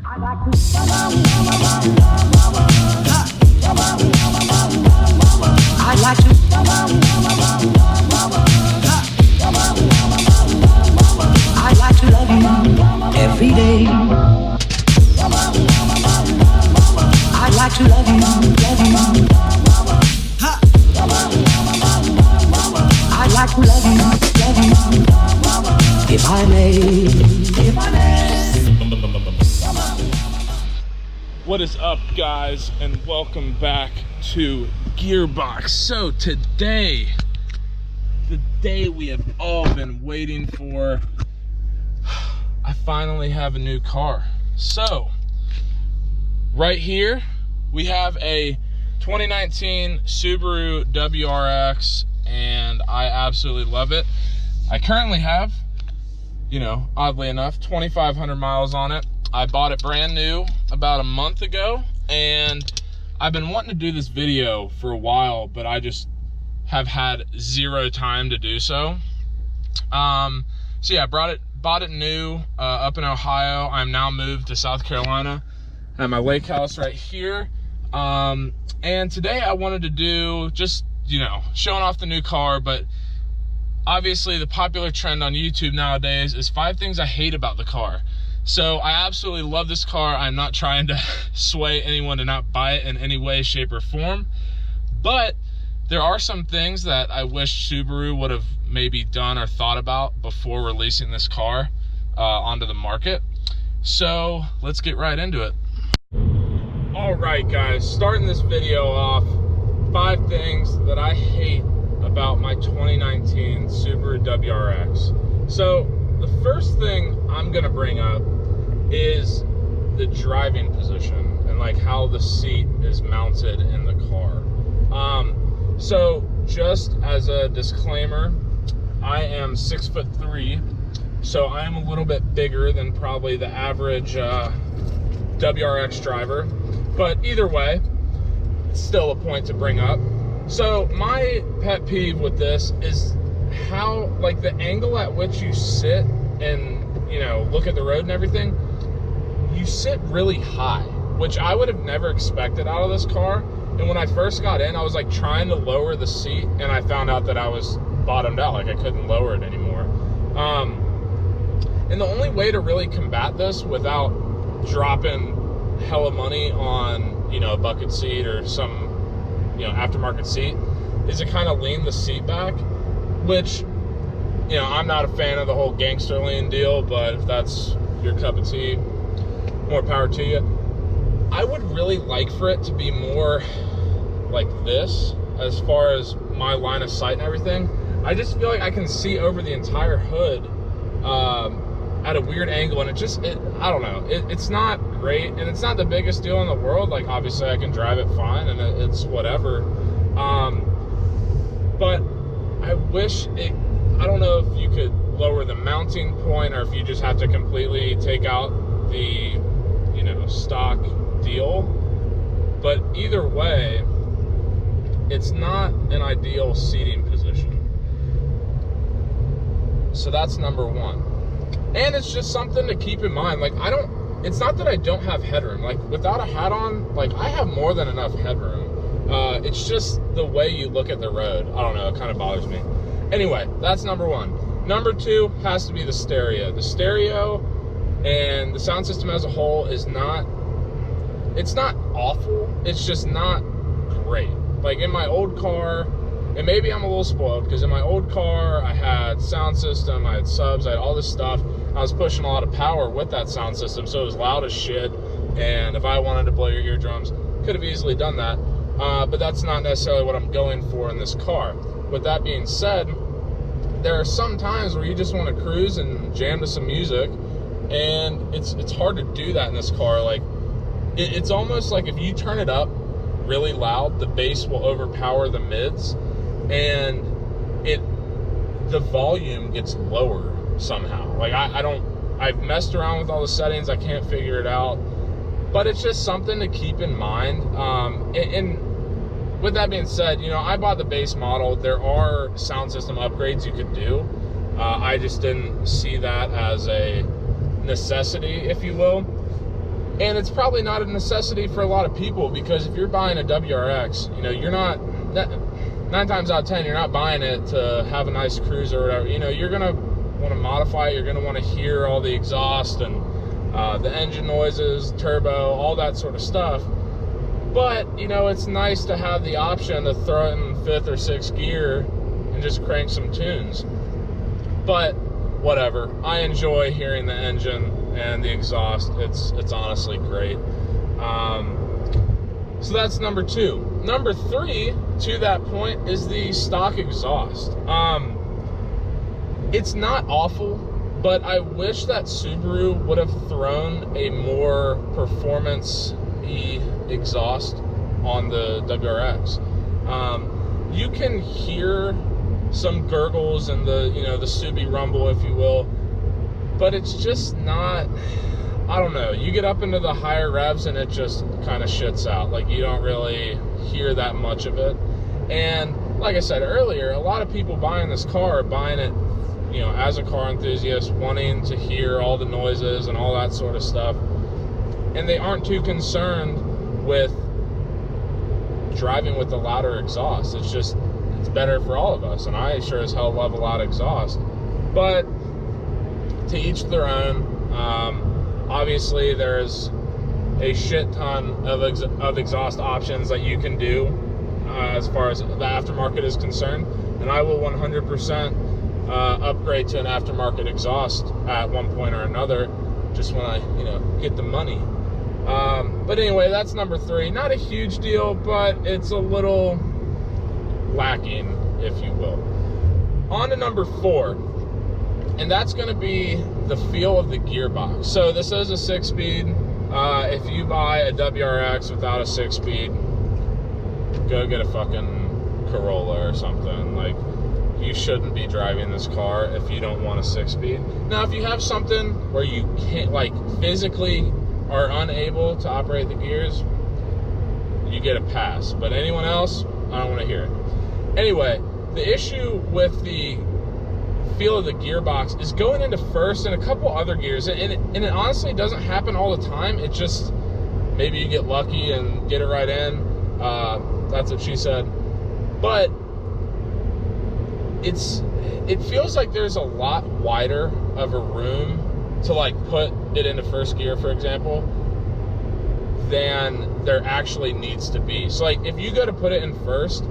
I'd like to love you every day. I'd like to love you, love you. I'd like to love you, if I may, if I may. What is up, guys, and welcome back to Gearbox. So today, the day we have all been waiting for, I finally have a new car. So right here we have a 2019 Subaru WRX, and I absolutely love it. I currently have, oddly enough, 2,500 miles on it. I bought it brand new about a month ago, and I've been wanting to do this video for a while, but I just have had zero time to do so. So yeah, bought it new up in Ohio. I'm now moved to South Carolina. I have my lake house right here. And today I wanted to do just, showing off the new car, but obviously the popular trend on YouTube nowadays is 5 things I hate about the car. So I absolutely love this car. I'm not trying to sway anyone to not buy it in any way, shape, or form, but there are some things that I wish Subaru would have maybe done or thought about before releasing this car onto the market. So let's get right into it. All right, guys, starting this video off, 5 things that I hate about my 2019 Subaru WRX. So the first thing I'm gonna bring up is the driving position and like how the seat is mounted in the car. So just as a disclaimer, I am 6'3", so I am a little bit bigger than probably the average WRX driver, but either way, it's still a point to bring up. So my pet peeve with this is how, like, the angle at which you sit and, look at the road and everything, you sit really high, which I would have never expected out of this car. And when I first got in, I was like trying to lower the seat, and I found out that I was bottomed out, like I couldn't lower it anymore. And the only way to really combat this without dropping hella money on, a bucket seat or some, aftermarket seat is to kind of lean the seat back, which, I'm not a fan of the whole gangster lean deal, but if that's your cup of tea, more power to you. I would really like for it to be more like this as far as my line of sight and everything. I just feel like I can see over the entire hood at a weird angle, and I don't know, it's not great, and it's not the biggest deal in the world. Like, obviously I can drive it fine and it's whatever, but I wish I don't know if you could lower the mounting point, or if you just have to completely take out the stock deal, but either way, it's not an ideal seating position. So that's number one. And it's just something to keep in mind. Like, it's not that I don't have headroom. Like, without a hat on, like, I have more than enough headroom. It's just the way you look at the road. I don't know, it kind of bothers me. Anyway, that's number one. Number 2 has to be the stereo. The stereo and the sound system as a whole it's not awful, it's just not great. Like, in my old car, and maybe I'm a little spoiled, because in my old car I had sound system, I had subs, I had all this stuff. I was pushing a lot of power with that sound system, so it was loud as shit, and if I wanted to blow your eardrums, could have easily done that, but that's not necessarily what I'm going for in this car. With that being said, there are some times where you just want to cruise and jam to some music, and it's hard to do that in this car. Like, it's almost like if you turn it up really loud, the bass will overpower the mids, and the volume gets lower somehow. Like, I've messed around with all the settings, I can't figure it out, but it's just something to keep in mind. And with that being said, I bought the base model. There are sound system upgrades you could do. I just didn't see that as a necessity, if you will. And it's probably not a necessity for a lot of people, because if you're buying a WRX, you know, you're not, 9 times out of 10, you're not buying it to have a nice cruise or whatever. You know, you're gonna want to modify it. You're gonna want to hear all the exhaust and the engine noises, turbo, all that sort of stuff. But, you know, it's nice to have the option to throw it in 5th or 6th gear and just crank some tunes. But whatever, I enjoy hearing the engine and the exhaust. It's honestly great. So that's number 2. Number 3, to that point, is the stock exhaust. It's not awful, but I wish that Subaru would have thrown a more performance-y exhaust on the WRX. You can hear some gurgles and the, you know, the Subi rumble, if you will, but it's just not, I don't know, you get up into the higher revs and it just kind of shits out. Like, you don't really hear that much of it. And like I said earlier, a lot of people buying this car are buying it, you know, as a car enthusiast, wanting to hear all the noises and all that sort of stuff, and they aren't too concerned with driving with the louder exhaust. It's just, it's better for all of us, and I sure as hell love a loud exhaust. But to each their own. Obviously there's a shit ton of exhaust options that you can do as far as the aftermarket is concerned, and I will 100% upgrade to an aftermarket exhaust at one point or another, just when I, you know, get the money. But anyway, that's number 3. Not a huge deal, but it's a little lacking, if you will. On to number 4, and that's going to be the feel of the gearbox. So this is a 6-speed. If you buy a WRX without a 6-speed, go get a fucking Corolla or something. Like, you shouldn't be driving this car if you don't want a 6-speed. Now, if you have something where you can't, like, physically are unable to operate the gears, you get a pass. But anyone else, I don't want to hear it. Anyway, the issue with the feel of the gearbox is going into first and a couple other gears, and it honestly doesn't happen all the time. It just, maybe you get lucky and get it right in. That's what she said. But it feels like there's a lot wider of a room to, like, put it into first gear, for example, than there actually needs to be. So, like, if you go to put it in first,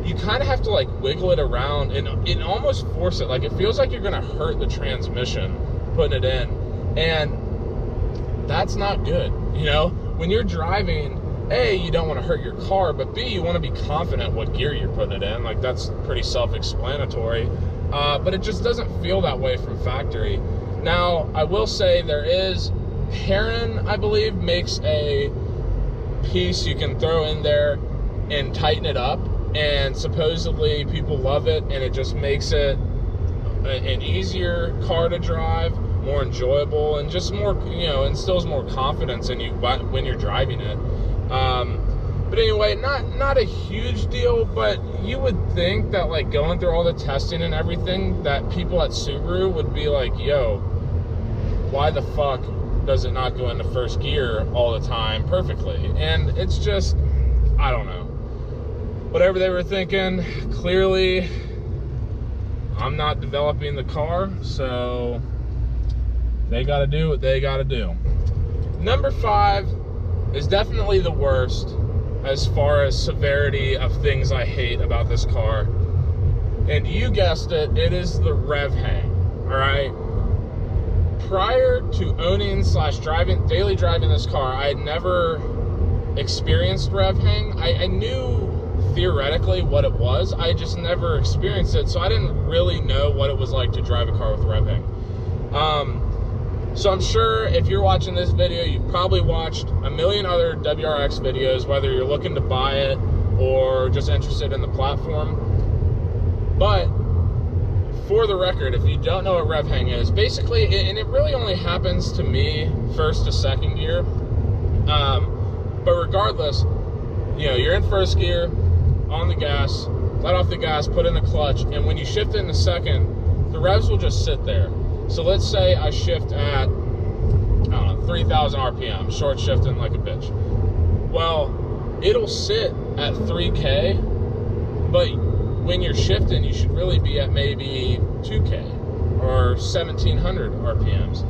you kind of have to, like, wiggle it around and almost force it. Like, it feels like you're gonna hurt the transmission putting it in, and that's not good. You know, when you're driving, A, you don't want to hurt your car, but B, you want to be confident what gear you're putting it in. Like, that's pretty self-explanatory, but it just doesn't feel that way from factory. Now, I will say there is, Heron, I believe, makes a piece you can throw in there and tighten it up, and supposedly people love it, and it just makes it an easier car to drive, more enjoyable, and just more, you know, instills more confidence in you when you're driving it. But anyway, not a huge deal, but you would think that, like, going through all the testing and everything, that people at Subaru would be like, yo, why the fuck does it not go into first gear all the time perfectly? And it's just, I don't know. Whatever they were thinking, clearly I'm not developing the car, so they gotta do what they gotta do. Number 5 is definitely the worst as far as severity of things I hate about this car. And you guessed it, it is the rev hang, all right? Prior to owning / driving, daily driving this car, I had never experienced rev hang. I knew theoretically what it was, I just never experienced it, so I didn't really know what it was like to drive a car with rev hang. So I'm sure if you're watching this video, you've probably watched a million other WRX videos, whether you're looking to buy it or just interested in the platform. But for the record, if you don't know what rev hang is, basically, and it really only happens to me first to second gear, but regardless, you know, you're in first gear, on the gas, let off the gas, put in the clutch, and when you shift it into second, the revs will just sit there. So let's say I shift at, I don't know, 3,000 RPM, short shifting like a bitch. Well, it'll sit at 3K, but when you're shifting, you should really be at maybe 2K or 1,700 RPMs.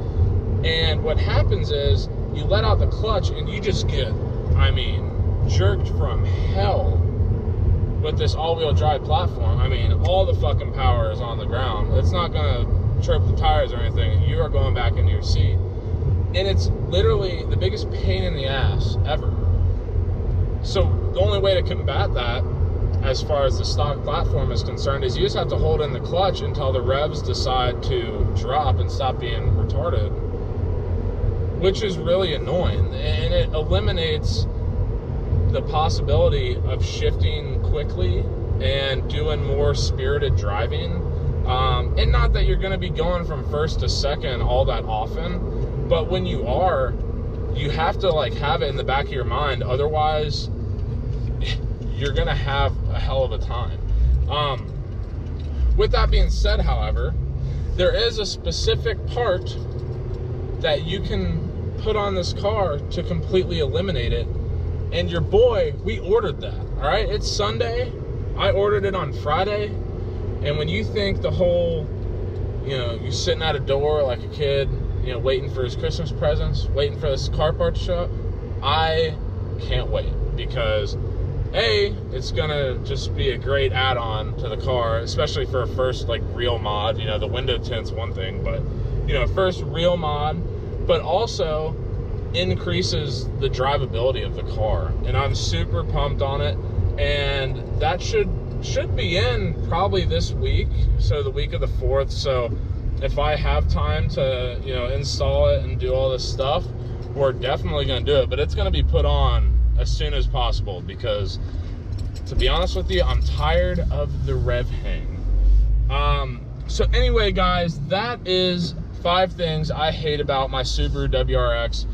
And what happens is you let out the clutch and you just get, I mean, jerked from hell with this all-wheel drive platform. I mean, all the fucking power is on the ground. It's not gonna chirp the tires or anything. You are going back into your seat. And it's literally the biggest pain in the ass ever. So the only way to combat that, as far as the stock platform is concerned, is you just have to hold in the clutch until the revs decide to drop and stop being retarded, which is really annoying. And it eliminates the possibility of shifting quickly and doing more spirited driving. And not that you're going to be going from first to second all that often, but when you are, you have to like have it in the back of your mind. Otherwise, you're going to have a hell of a time. With that being said, however, there is a specific part that you can put on this car to completely eliminate it. And your boy, we ordered that, all right? It's Sunday. I ordered it on Friday. And when you think the whole, you know, you're sitting at a door like a kid, you know, waiting for his Christmas presents, waiting for this car part to show up, I can't wait, because A, it's gonna just be a great add-on to the car, especially for a first like real mod. You know, the window tint's one thing, but you know, first real mod, but also increases the drivability of the car. And I'm super pumped on it, and that should be in probably this week, so the week of the 4th. So if I have time to, you know, install it and do all this stuff, we're definitely going to do it. But it's going to be put on as soon as possible, because to be honest with you, I'm tired of the rev hang. So anyway, guys, that is 5 things I hate about my Subaru WRX.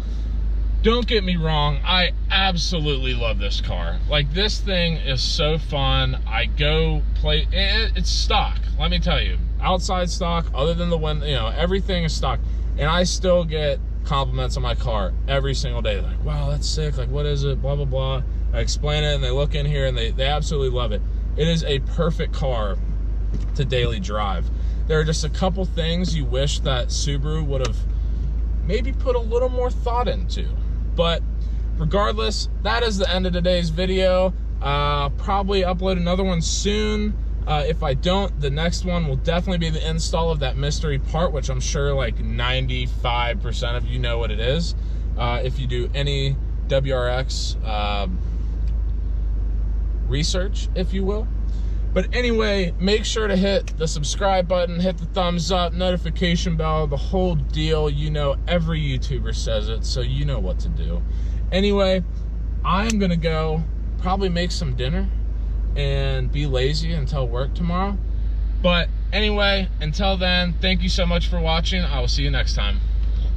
Don't get me wrong, I absolutely love this car. Like, this thing is so fun. I go play, it's stock, let me tell you. Outside stock, other than the window, you know, everything is stock. And I still get compliments on my car every single day. Like, wow, that's sick, like, what is it, blah, blah, blah. I explain it, and they look in here, and they absolutely love it. It is a perfect car to daily drive. There are just a couple things you wish that Subaru would have maybe put a little more thought into. But regardless, that is the end of today's video. Probably upload another one soon. If I don't, the next one will definitely be the install of that mystery part, which I'm sure like 95% of you know what it is. If you do any WRX research, if you will. But anyway, make sure to hit the subscribe button, hit the thumbs up, notification bell, the whole deal. You know, every YouTuber says it, so you know what to do. Anyway, I'm gonna go probably make some dinner and be lazy until work tomorrow. But anyway, until then, thank you so much for watching. I will see you next time.